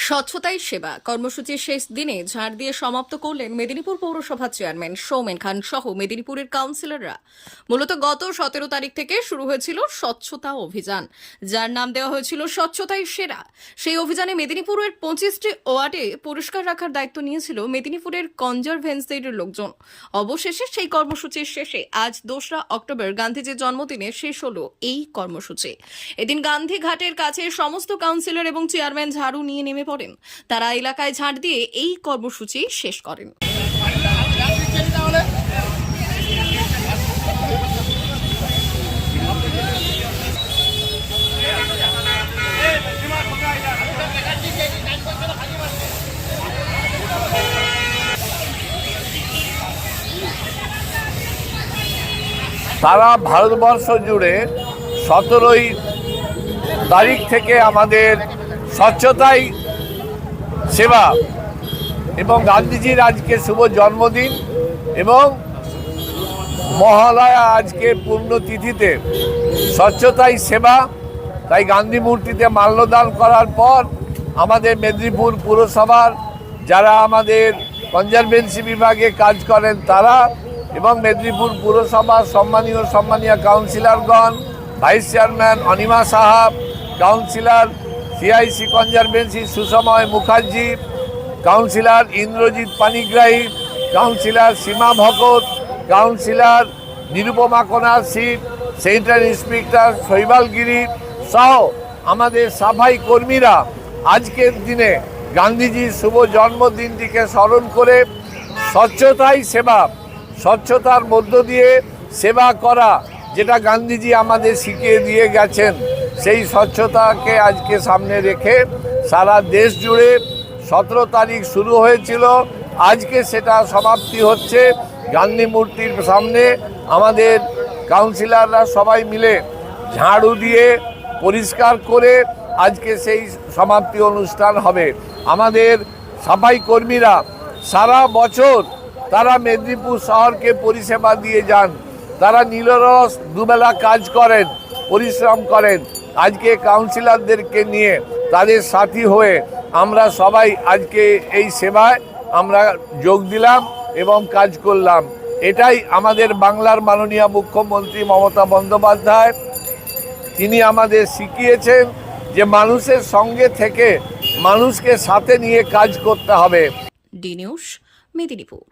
স্বচ্ছতাই সেবা কর্মসূচির শেষ দিনে ঝাড় দিয়ে সমাপ্ত করলেন মেদিনীপুর পৌরসভার চেয়ারম্যান সৌমেন খান সহ মেদিনীপুরের কাউন্সিলররা। মূলত গত 17 তারিখ থেকে শুরু হয়েছিল স্বচ্ছতা অভিযান, যার নাম দেওয়া হয়েছিল স্বচ্ছতাই সেরা। সেই অভিযানে মেদিনীপুরের 25টি ওয়ার্ডে পরিষ্কার রাখার দায়িত্ব নিয়েছিল মেদিনীপুরের কনজারভেন্সির লোকজন। অবশেষে সেই কর্মসূচির শেষে আজ 2রা অক্টোবর গান্ধীজির জন্মদিনে শেষ হলো এই কর্মসূচি। এদিন গান্ধী ঘাটের কাছে সমস্ত কাউন্সিলর এবং চেয়ারম্যান ঝাড়ু নিয়ে নেমে পড়েন। তারা এলাকায় ঝাড় দিয়ে এই কর্মসূচি শেষ করেন। সারা ভারতবর্ষ জুড়ে 17ই তারিখ থেকে আমাদের স্বচ্ছতাই সেবা এবং গান্ধীজির আজকে শুভ জন্মদিন এবং মহালয়া আজকে পুণ্যতিথিতে স্বচ্ছতাই সেবা। তাই গান্ধী মূর্তিতে মাল্যদান করার পর আমাদের মেদিনীপুর পুরসভার যারা আমাদের কনজারভেন্সি বিভাগে কাজ করেন তারা এবং মেদিনীপুর পুরসভার সম্মানীয় কাউন্সিলরগণ, vice chairman Anima Sahab, councillor CIC conservancy Susamay Mukherjee, councillor Indrajit Panigrahi, councillor Seema Bhakat, councillor Nirupama Konar seat, central inspector শৈবাল গিরি সহ আমাদের সাফাই কর্মীরা আজকের দিনে গান্ধীজির শুভ জন্মদিনটিকে স্মরণ করে স্বচ্ছতাই সেবা, স্বচ্ছতার মধ্য দিয়ে সেবা করা, যেটা গান্ধীজি আমাদের শিখিয়ে দিয়ে গেছেন, সেই স্বচ্ছতাকে আজকে সামনে রেখে সারা দেশ জুড়ে 17 তারিখ শুরু হয়েছিল, আজকে সেটা সমাপ্তি হচ্ছে। গান্ধী মূর্তির সামনে আমাদের কাউন্সিলররা সবাই মিলে ঝাড়ু দিয়ে পরিষ্কার করে আজকে সেই সমাপ্তি অনুষ্ঠান হবে। আমাদের সাফাই কর্মীরা সারা বছর তারা মেদিনীপুর শহরকে পরিষেবা দিয়ে যান, তারা নিরলস দুবেলা কাজ করেন, পরিশ্রম করেন। আজকে কাউন্সিলরদেরকে নিয়ে তাদের সাথী হয়ে আমরা সবাই আজকে এই সেবায় আমরা যোগ দিলাম এবং কাজ করলাম। এটাই আমাদের বাংলার মাননীয় মুখ্যমন্ত্রী মমতা বন্দ্যোপাধ্যায়, তিনি আমাদের শিখিয়েছেন যে মানুষের সঙ্গে থেকে মানুষকে সাথে নিয়ে কাজ করতে হবে। D news, Medinipur.